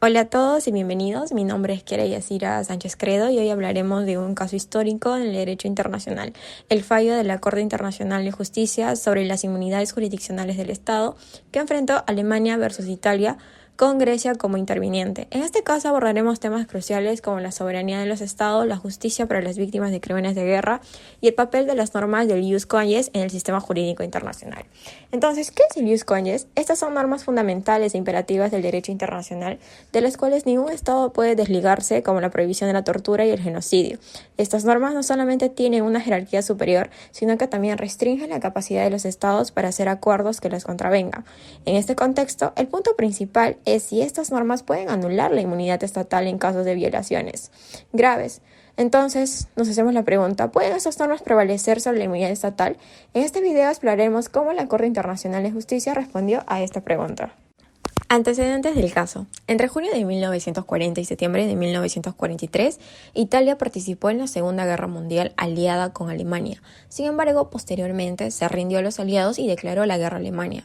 Hola a todos y bienvenidos. Mi nombre es Kiara Yacira Sánchez Credo y hoy hablaremos de un caso histórico en el derecho internacional, el fallo de la Corte Internacional de Justicia sobre las inmunidades jurisdiccionales del Estado que enfrentó Alemania versus Italia con Grecia como interviniente. En este caso abordaremos temas cruciales como la soberanía de los estados, la justicia para las víctimas de crímenes de guerra y el papel de las normas del ius cogens en el sistema jurídico internacional. Entonces, ¿qué es el ius cogens? Estas son normas fundamentales e imperativas del derecho internacional, de las cuales ningún estado puede desligarse, como la prohibición de la tortura y el genocidio. Estas normas no solamente tienen una jerarquía superior, sino que también restringen la capacidad de los estados para hacer acuerdos que los contravengan. En este contexto, el punto principal es si estas normas pueden anular la inmunidad estatal en casos de violaciones graves. Entonces, nos hacemos la pregunta, ¿pueden estas normas prevalecer sobre la inmunidad estatal? En este video exploraremos cómo la Corte Internacional de Justicia respondió a esta pregunta. Antecedentes del caso. Entre junio de 1940 y septiembre de 1943, Italia participó en la Segunda Guerra Mundial aliada con Alemania. Sin embargo, posteriormente se rindió a los aliados y declaró la guerra a Alemania.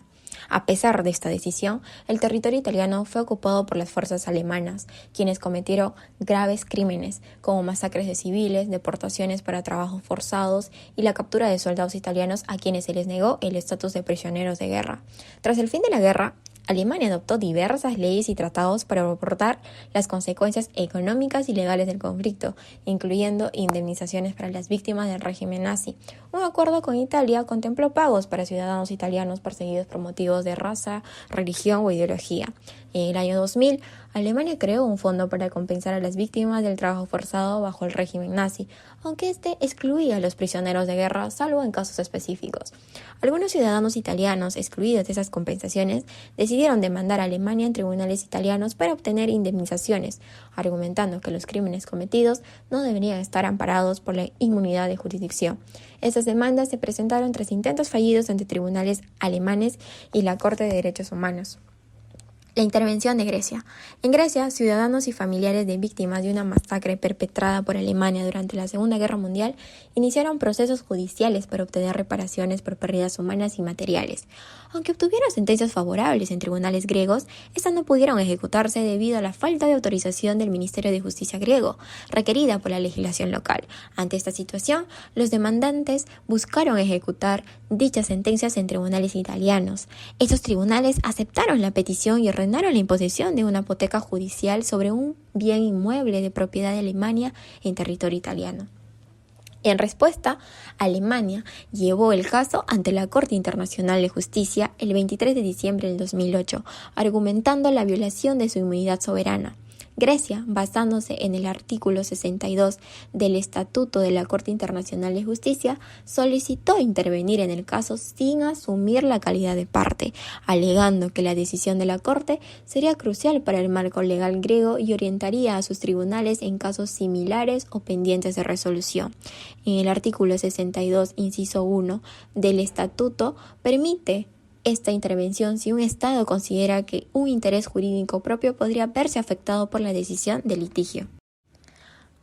A pesar de esta decisión, el territorio italiano fue ocupado por las fuerzas alemanas, quienes cometieron graves crímenes, como masacres de civiles, deportaciones para trabajos forzados y la captura de soldados italianos a quienes se les negó el estatus de prisioneros de guerra. Tras el fin de la guerra, Alemania adoptó diversas leyes y tratados para abordar las consecuencias económicas y legales del conflicto, incluyendo indemnizaciones para las víctimas del régimen nazi. Un acuerdo con Italia contempló pagos para ciudadanos italianos perseguidos por motivos de raza, religión o ideología. En el año 2000, Alemania creó un fondo para compensar a las víctimas del trabajo forzado bajo el régimen nazi, aunque este excluía a los prisioneros de guerra, salvo en casos específicos. Algunos ciudadanos italianos, excluidos de esas compensaciones, decidieron demandar a Alemania en tribunales italianos para obtener indemnizaciones, argumentando que los crímenes cometidos no deberían estar amparados por la inmunidad de jurisdicción. Estas demandas se presentaron tras intentos fallidos ante tribunales alemanes y la Corte de Derechos Humanos. La intervención de Grecia. En Grecia, ciudadanos y familiares de víctimas de una masacre perpetrada por Alemania durante la Segunda Guerra Mundial iniciaron procesos judiciales para obtener reparaciones por pérdidas humanas y materiales. Aunque obtuvieron sentencias favorables en tribunales griegos, estas no pudieron ejecutarse debido a la falta de autorización del Ministerio de Justicia griego, requerida por la legislación local. Ante esta situación, los demandantes buscaron ejecutar dichas sentencias en tribunales italianos. Estos tribunales aceptaron la petición y ordenaron la imposición de una hipoteca judicial sobre un bien inmueble de propiedad de Alemania en territorio italiano. En respuesta, Alemania llevó el caso ante la Corte Internacional de Justicia el 23 de diciembre del 2008, argumentando la violación de su inmunidad soberana. Grecia, basándose en el artículo 62 del Estatuto de la Corte Internacional de Justicia, solicitó intervenir en el caso sin asumir la calidad de parte, alegando que la decisión de la Corte sería crucial para el marco legal griego y orientaría a sus tribunales en casos similares o pendientes de resolución. En el artículo 62, inciso 1 del Estatuto, permite esta intervención si un Estado considera que un interés jurídico propio podría verse afectado por la decisión del litigio.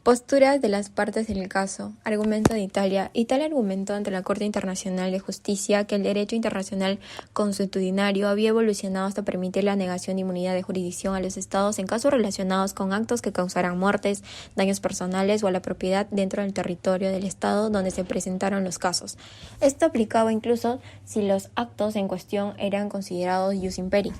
Posturas de las partes del caso. Argumento de Italia. Italia argumentó ante la Corte Internacional de Justicia que el derecho internacional consuetudinario había evolucionado hasta permitir la negación de inmunidad de jurisdicción a los estados en casos relacionados con actos que causaran muertes, daños personales o a la propiedad dentro del territorio del estado donde se presentaron los casos. Esto aplicaba incluso si los actos en cuestión eran considerados ius imperi.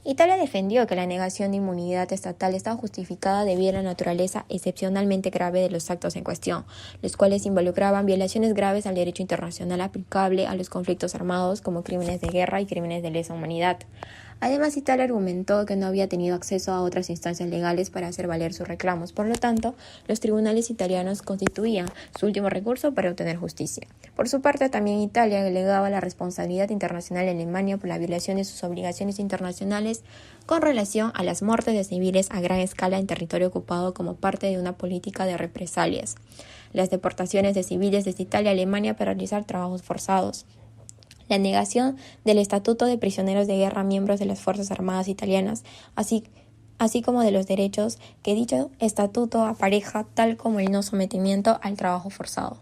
Italia defendió que la negación de inmunidad estatal estaba justificada debido a la naturaleza excepcionalmente grave de los actos en cuestión, los cuales involucraban violaciones graves al derecho internacional aplicable a los conflictos armados como crímenes de guerra y crímenes de lesa humanidad. Además, Italia argumentó que no había tenido acceso a otras instancias legales para hacer valer sus reclamos. Por lo tanto, los tribunales italianos constituían su último recurso para obtener justicia. Por su parte, también Italia alegaba la responsabilidad internacional de Alemania por la violación de sus obligaciones internacionales con relación a las muertes de civiles a gran escala en territorio ocupado como parte de una política de represalias, las deportaciones de civiles desde Italia a Alemania para realizar trabajos forzados, la negación del Estatuto de Prisioneros de Guerra a miembros de las Fuerzas Armadas italianas, así como de los derechos que dicho estatuto apareja, tal como el no sometimiento al trabajo forzado.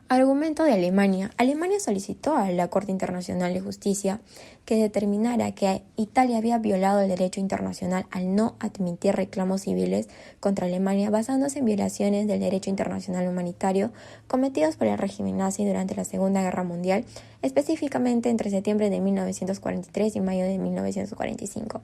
Argumento de Alemania. Alemania solicitó a la Corte Internacional de Justicia que determinara que Italia había violado el derecho internacional al no admitir reclamos civiles contra Alemania basándose en violaciones del derecho internacional humanitario cometidos por el régimen nazi durante la Segunda Guerra Mundial, específicamente entre septiembre de 1943 y mayo de 1945.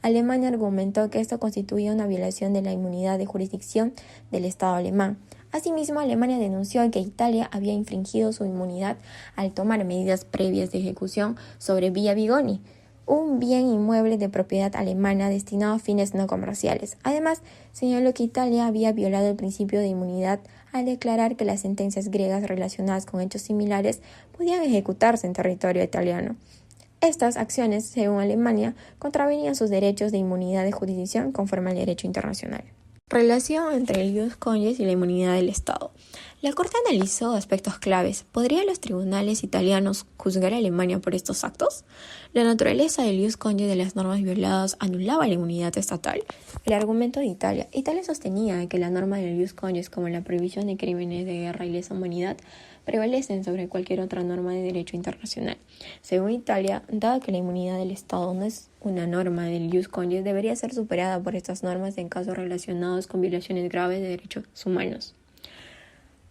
Alemania argumentó que esto constituía una violación de la inmunidad de jurisdicción del Estado alemán. Asimismo, Alemania denunció que Italia había infringido su inmunidad al tomar medidas previas de ejecución sobre Villa Vigoni, un bien inmueble de propiedad alemana destinado a fines no comerciales. Además, señaló que Italia había violado el principio de inmunidad al declarar que las sentencias griegas relacionadas con hechos similares podían ejecutarse en territorio italiano. Estas acciones, según Alemania, contravenían sus derechos de inmunidad de jurisdicción conforme al derecho internacional. Relación entre el ius cogens y la inmunidad del Estado. La Corte analizó aspectos claves. ¿Podrían los tribunales italianos juzgar a Alemania por estos actos? La naturaleza del ius cogens de las normas violadas anulaba la inmunidad estatal. El argumento de Italia. Italia sostenía que la norma del ius cogens, como la prohibición de crímenes de guerra y lesa humanidad, prevalecen sobre cualquier otra norma de derecho internacional. Según Italia, dado que la inmunidad del Estado no es una norma del ius cogens, debería ser superada por estas normas en casos relacionados con violaciones graves de derechos humanos.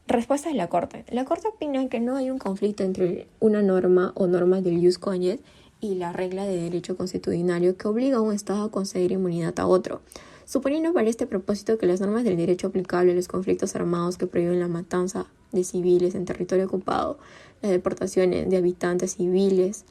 Respuesta de la Corte. La Corte opina que no hay un conflicto entre una norma o normas del ius cogens y la regla de derecho constitucional que obliga a un Estado a conceder inmunidad a otro, suponiendo para este propósito que las normas del derecho aplicable a los conflictos armados que prohíben la matanza de civiles en territorio ocupado, las deportaciones de habitantes civiles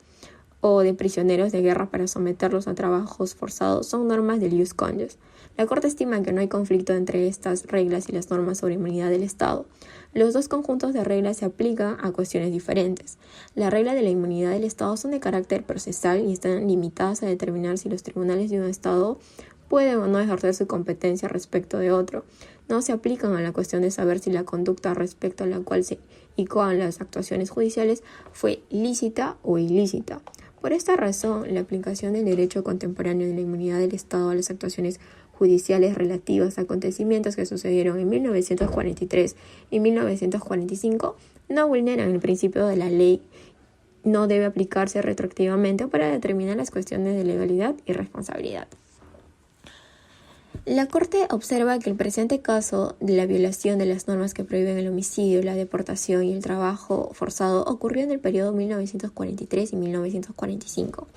o de prisioneros de guerra para someterlos a trabajos forzados son normas del ius cogens. La Corte estima que no hay conflicto entre estas reglas y las normas sobre inmunidad del Estado. Los dos conjuntos de reglas se aplican a cuestiones diferentes. Las reglas de la inmunidad del Estado son de carácter procesal y están limitadas a determinar si los tribunales de un Estado pueden o no ejercer su competencia respecto de otro. No se aplican a la cuestión de saber si la conducta respecto a la cual se incoan las actuaciones judiciales fue lícita o ilícita. Por esta razón, la aplicación del derecho contemporáneo de la inmunidad del Estado a las actuaciones judiciales relativas a acontecimientos que sucedieron en 1943 y 1945 no vulneran el principio de la ley, no debe aplicarse retroactivamente para determinar las cuestiones de legalidad y responsabilidad. La Corte observa que el presente caso de la violación de las normas que prohíben el homicidio, la deportación y el trabajo forzado ocurrió en el periodo 1943 y 1945.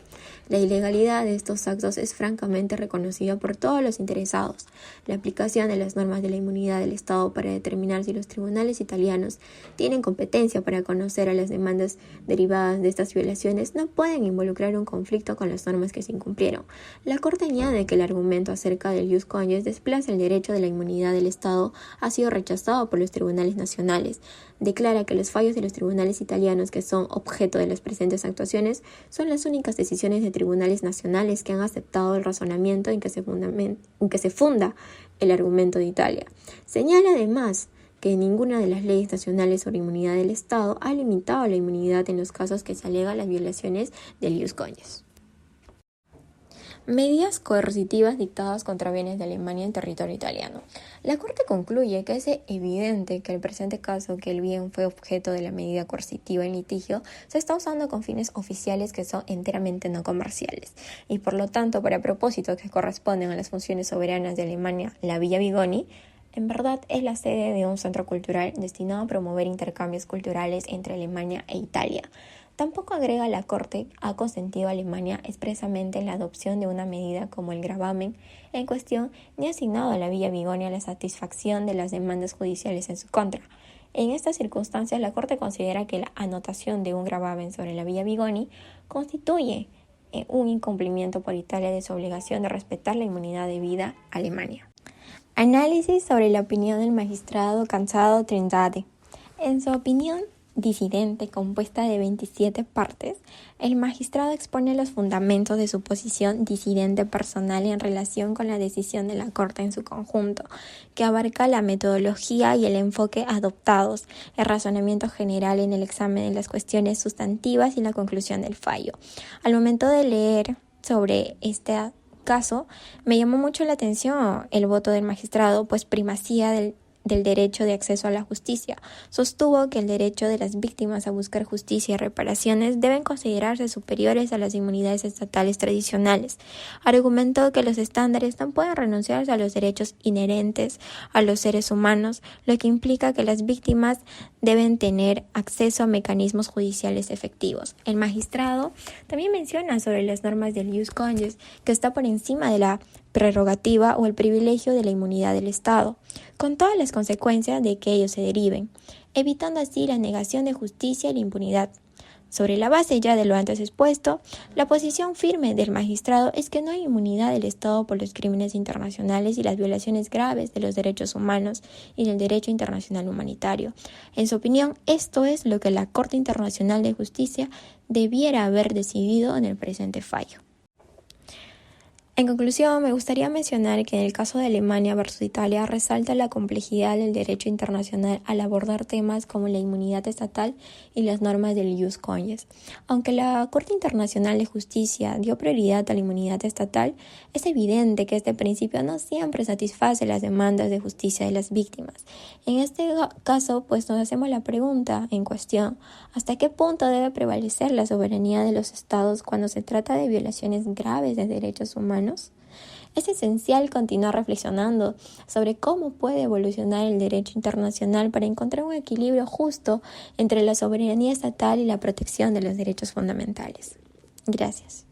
La ilegalidad de estos actos es francamente reconocida por todos los interesados. La aplicación de las normas de la inmunidad del Estado para determinar si los tribunales italianos tienen competencia para conocer a las demandas derivadas de estas violaciones no pueden involucrar un conflicto con las normas que se incumplieron. La Corte añade que el argumento acerca del ius cogens desplaza el derecho de la inmunidad del Estado ha sido rechazado por los tribunales nacionales. Declara que los fallos de los tribunales italianos que son objeto de las presentes actuaciones son las únicas decisiones de tribunales nacionales que han aceptado el razonamiento en que se funda el argumento de Italia. Señala además que ninguna de las leyes nacionales sobre inmunidad del Estado ha limitado la inmunidad en los casos que se alega las violaciones del ius cogens. Medidas coercitivas dictadas contra bienes de Alemania en territorio italiano. La Corte concluye que es evidente que en el presente caso que el bien fue objeto de la medida coercitiva en litigio se está usando con fines oficiales que son enteramente no comerciales y por lo tanto para propósitos que corresponden a las funciones soberanas de Alemania, la Villa Vigoni, en verdad es la sede de un centro cultural destinado a promover intercambios culturales entre Alemania e Italia. Tampoco agrega la Corte ha consentido a Alemania expresamente en la adopción de una medida como el gravamen en cuestión ni ha asignado a la Villa Vigoni a la satisfacción de las demandas judiciales en su contra. En estas circunstancias, la Corte considera que la anotación de un gravamen sobre la Villa Vigoni constituye un incumplimiento por Italia de su obligación de respetar la inmunidad debida a Alemania. Análisis sobre la opinión del magistrado Cansado Trindade. En su opinión disidente compuesta de 27 partes, el magistrado expone los fundamentos de su posición disidente personal en relación con la decisión de la Corte en su conjunto, que abarca la metodología y el enfoque adoptados, el razonamiento general en el examen de las cuestiones sustantivas y la conclusión del fallo. Al momento de leer sobre este caso, me llamó mucho la atención el voto del magistrado, pues primacía del derecho de acceso a la justicia. Sostuvo que el derecho de las víctimas a buscar justicia y reparaciones deben considerarse superiores a las inmunidades estatales tradicionales. Argumentó que los estándares no pueden renunciarse a los derechos inherentes a los seres humanos, lo que implica que las víctimas deben tener acceso a mecanismos judiciales efectivos. El magistrado también menciona sobre las normas del ius cogens, que está por encima de la prerrogativa o el privilegio de la inmunidad del Estado, con todas las consecuencias de que ellos se deriven, evitando así la negación de justicia y la impunidad. Sobre la base ya de lo antes expuesto, la posición firme del magistrado es que no hay inmunidad del Estado por los crímenes internacionales y las violaciones graves de los derechos humanos y del derecho internacional humanitario. En su opinión, esto es lo que la Corte Internacional de Justicia debiera haber decidido en el presente fallo. En conclusión, me gustaría mencionar que en el caso de Alemania versus Italia resalta la complejidad del derecho internacional al abordar temas como la inmunidad estatal y las normas del ius cogens. Aunque la Corte Internacional de Justicia dio prioridad a la inmunidad estatal, es evidente que este principio no siempre satisface las demandas de justicia de las víctimas. En este caso, pues nos hacemos la pregunta en cuestión: ¿hasta qué punto debe prevalecer la soberanía de los estados cuando se trata de violaciones graves de derechos humanos? Es esencial continuar reflexionando sobre cómo puede evolucionar el derecho internacional para encontrar un equilibrio justo entre la soberanía estatal y la protección de los derechos fundamentales. Gracias.